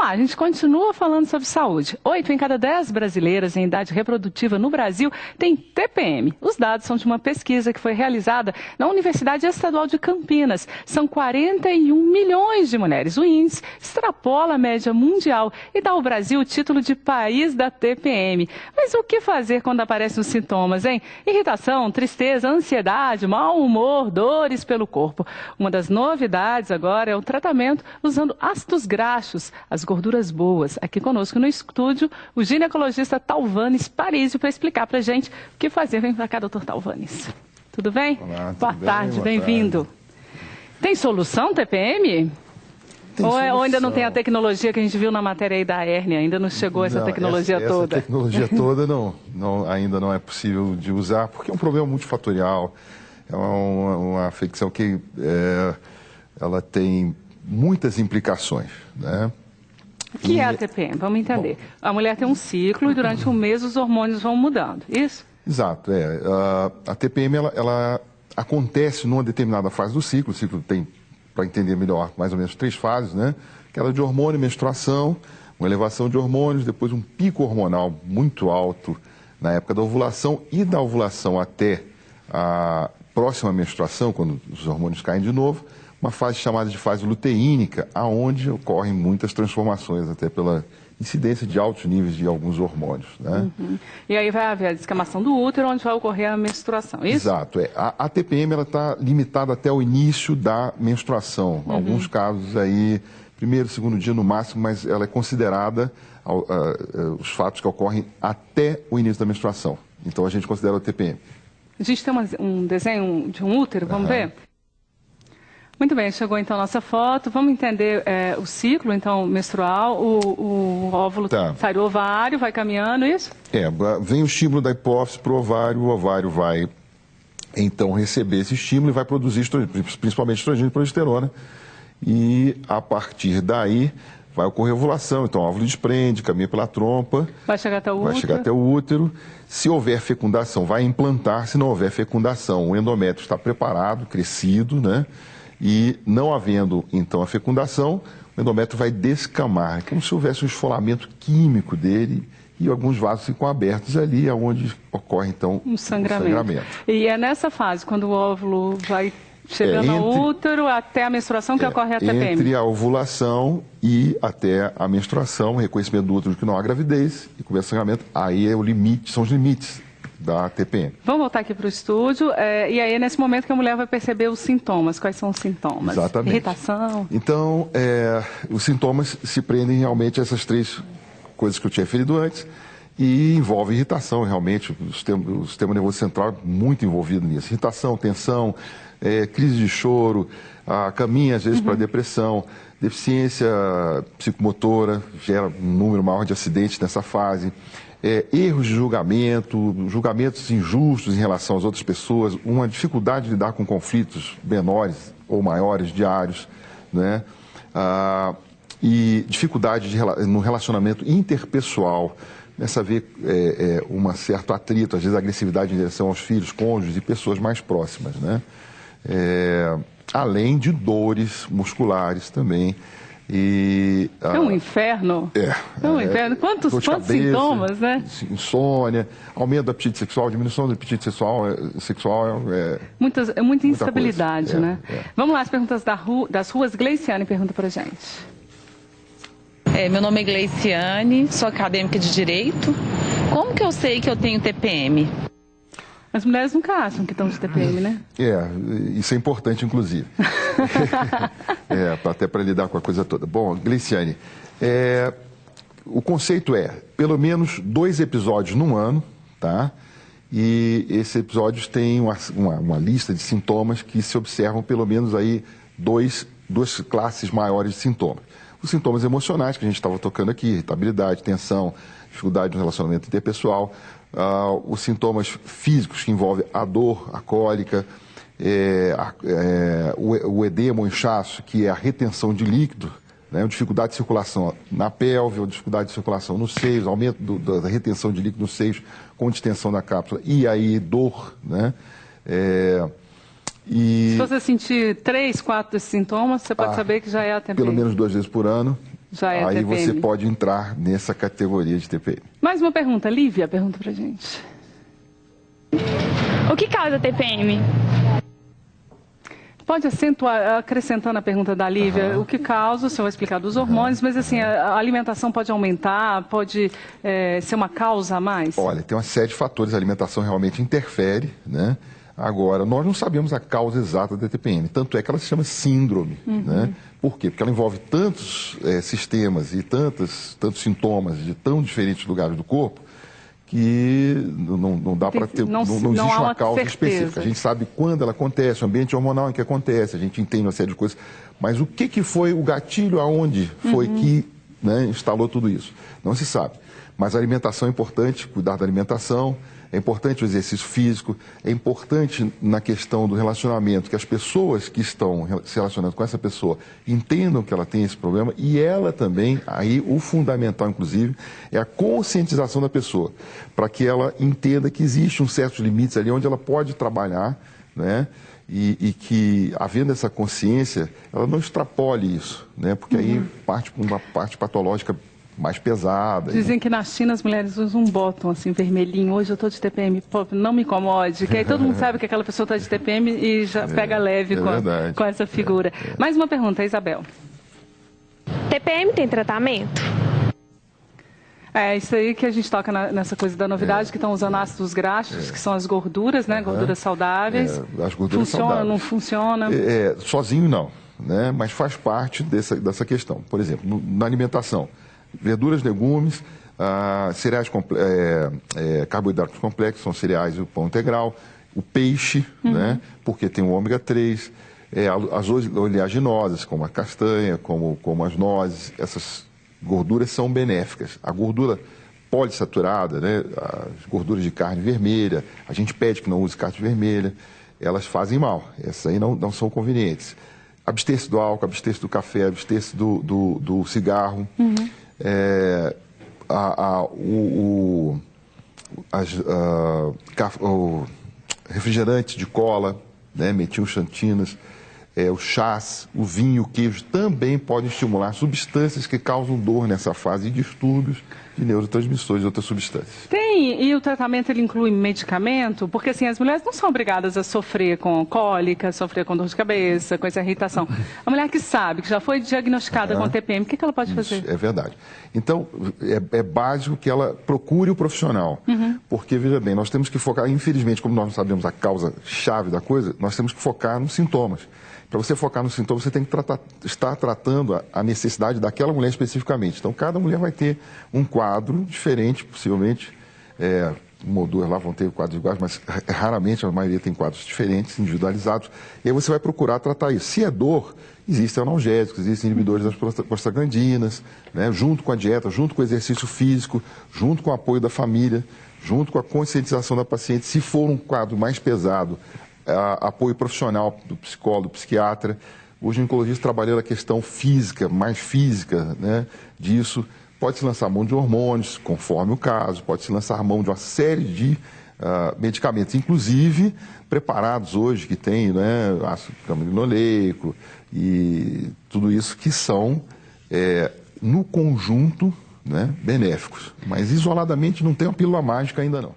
lá, a gente continua falando sobre saúde. 8 em cada 10 brasileiras em idade reprodutiva no Brasil têm TPM. Os dados são de uma pesquisa que foi realizada na Universidade Estadual de Campinas. São 41 milhões de mulheres. O índice extrapola a média mundial e dá ao Brasil o título de país da TPM. Mas o que fazer quando aparecem os sintomas, hein? Irritação, tristeza, ansiedade, mau humor, dores pelo corpo. Uma das novidades agora é o tratamento usando ácidos graxos, as gorduras boas. Aqui conosco no estúdio, o ginecologista Talvanes Parísio para explicar para a gente o que fazer. Vem para cá, doutor Talvanes. Tudo bem? Olá, boa tarde, bem-vindo. Tem solução, TPM? Ou ainda não tem a tecnologia que a gente viu na matéria aí da hérnia? Ainda não chegou essa tecnologia toda? Essa tecnologia toda ainda não é possível de usar, porque é um problema multifatorial. É uma afecção que ela tem muitas implicações, né? O que é a TPM? Vamos entender. A mulher tem um ciclo e durante um mês os hormônios vão mudando, isso? Exato. A TPM ela acontece numa determinada fase do ciclo. O ciclo tem, para entender melhor, mais ou menos 3 fases, né? Aquela de hormônio, menstruação, uma elevação de hormônios, depois um pico hormonal muito alto na época da ovulação e da ovulação até a próxima menstruação, quando os hormônios caem de novo, uma fase chamada de fase luteínica, aonde ocorrem muitas transformações, até pela incidência de altos níveis de alguns hormônios, né? E aí vai haver a descamação do útero, onde vai ocorrer a menstruação, isso? Exato. A TPM está limitada até o início da menstruação. Alguns casos aí, primeiro, segundo dia no máximo, mas ela é considerada os fatos que ocorrem até o início da menstruação. Então a gente considera a TPM. A gente tem um desenho de um útero, vamos ver? Muito bem, chegou então a nossa foto. Vamos entender o ciclo então menstrual. O óvulo sai do ovário, vai caminhando, isso? Vem o estímulo da hipófise para o ovário vai então receber esse estímulo e vai produzir principalmente estrogênio e progesterona. E a partir daí vai ocorrer ovulação, então o óvulo desprende, caminha pela trompa. Vai chegar até o útero. Vai chegar até o útero. Se houver fecundação, vai implantar. Se não houver fecundação, o endométrio está preparado, crescido, né? E não havendo, então, a fecundação, o endométrio vai descamar. É como se houvesse um esfolamento químico dele e alguns vasos ficam abertos ali, onde ocorre, então, um sangramento. E é nessa fase, quando o óvulo vai chegando ao útero até a menstruação que ocorre a TPM. Entre a ovulação e até a menstruação, reconhecimento do útero que não há gravidez e começa sangramento, aí é o limite, são os limites da TPM. Vamos voltar aqui para o estúdio. E aí é nesse momento que a mulher vai perceber os sintomas. Quais são os sintomas? Exatamente. Irritação? Então, os sintomas se prendem realmente a essas 3 coisas que eu tinha referido antes e envolve irritação, realmente. O sistema nervoso central é muito envolvido nisso. Irritação, tensão, crise de choro, caminha às vezes para depressão, deficiência psicomotora, gera um número maior de acidentes nessa fase. Erros de julgamento, julgamentos injustos em relação às outras pessoas, uma dificuldade de lidar com conflitos menores ou maiores diários, né? E dificuldade no relacionamento interpessoal, começa a haver um certo atrito, às vezes agressividade em direção aos filhos, cônjuges e pessoas mais próximas, né? Além de dores musculares também. É um inferno. É um inferno. Quantos sintomas, né? Insônia, aumento do apetite sexual, diminuição do apetite sexual. Muita instabilidade, né? Vamos lá, as perguntas das ruas. Gleiciane pergunta pra gente. Meu nome é Gleiciane, sou acadêmica de Direito. Como que eu sei que eu tenho TPM? As mulheres nunca acham que estão de TPM, né? Isso é importante, inclusive. Até para lidar com a coisa toda. Bom, Gleiciane, o conceito é pelo menos 2 episódios num ano, tá? E esses episódios têm uma lista de sintomas que se observam pelo menos aí duas classes maiores de sintomas. Os sintomas emocionais, que a gente estava tocando aqui, irritabilidade, tensão, dificuldade no relacionamento interpessoal. Os sintomas físicos que envolvem a dor, a cólica, o edema, o inchaço, que é a retenção de líquido, né, dificuldade de circulação na pelve, ou dificuldade de circulação nos seios, aumento da retenção de líquido nos seios com distensão da cápsula, e aí dor, né? Se você sentir 3, 4 desses sintomas, você pode saber que já é a TPM. Pelo menos 2 vezes por ano. Já é aí TPM. você pode entrar nessa categoria de TPM. Mais uma pergunta. Lívia, pergunta pra gente. O que causa TPM? Pode acentuar, acrescentando a pergunta da Lívia, o que causa, o senhor vai explicar dos hormônios, mas assim, a alimentação pode aumentar, pode ser uma causa a mais? Olha, tem uma série de fatores, a alimentação realmente interfere, né? Agora, nós não sabemos a causa exata da TPM, tanto é que ela se chama síndrome, né? Por quê? Porque ela envolve tantos sistemas e tantos sintomas de tão diferentes lugares do corpo, que não dá para ter, não existe uma causa específica. A gente sabe quando ela acontece, o ambiente hormonal em que acontece, a gente entende uma série de coisas, mas o que foi o gatilho, aonde foi que, né, instalou tudo isso? Não se sabe. Mas a alimentação é importante, cuidar da alimentação, é importante o exercício físico, é importante na questão do relacionamento, que as pessoas que estão se relacionando com essa pessoa entendam que ela tem esse problema e ela também, aí o fundamental inclusive, é a conscientização da pessoa, para que ela entenda que existe um certos limites ali onde ela pode trabalhar, né? E que, havendo essa consciência, ela não extrapole isso, né? Porque aí parte para uma parte patológica mais pesada. Dizem que na China as mulheres usam um bottom assim, vermelhinho. Hoje eu estou de TPM, pô, não me incomode. Que aí todo mundo sabe que aquela pessoa está de TPM e já pega leve com essa figura. Mais uma pergunta, Isabel. TPM tem tratamento? É isso aí que a gente toca nessa coisa da novidade, que estão usando ácidos graxos, que são as gorduras, né? Gorduras saudáveis. As gorduras funciona, saudáveis. não funciona? Sozinho não, né? Mas faz parte dessa questão. Por exemplo, na alimentação, verduras, legumes, cereais, carboidratos complexos, são cereais e o pão integral, o peixe, né? Porque tem o ômega 3, as oleaginosas, como a castanha, como as nozes, essas gorduras são benéficas. A gordura polissaturada, né? As gorduras de carne vermelha, a gente pede que não use carne vermelha, elas fazem mal, essas aí não são convenientes. Abster-se do álcool, abster-se do café, abster-se do cigarro. O refrigerante de cola, né, metilxantinas, os chás, o vinho, o queijo também podem estimular substâncias que causam dor nessa fase e distúrbios de neurotransmissores e outras substâncias. E o tratamento ele inclui medicamento? Porque assim, as mulheres não são obrigadas a sofrer com cólica, sofrer com dor de cabeça, com essa irritação. A mulher que sabe, que já foi diagnosticada com TPM, o que ela pode fazer? É verdade. Então, é básico que ela procure o profissional. Porque, veja bem, nós temos que focar, infelizmente, como nós não sabemos a causa-chave da coisa, nós temos que focar nos sintomas. Para você focar nos sintomas, você tem que estar tratando a necessidade daquela mulher especificamente. Então, cada mulher vai ter um quadro diferente, possivelmente. Uma ou duas lá vão ter quadros iguais, mas raramente a maioria tem quadros diferentes, individualizados. E aí você vai procurar tratar isso. Se é dor, existem analgésicos, existem inibidores das prostaglandinas, né? Junto com a dieta, junto com o exercício físico, junto com o apoio da família, junto com a conscientização da paciente. Se for um quadro mais pesado, apoio profissional do psicólogo, do psiquiatra, o ginecologista trabalhando a questão física, mais física, né, disso. Pode-se lançar mão de hormônios, conforme o caso, pode-se lançar mão de uma série de medicamentos, inclusive preparados hoje que tem, né, ácido camilinoleico e tudo isso que são, no conjunto, né, benéficos. Mas isoladamente não tem uma pílula mágica ainda não.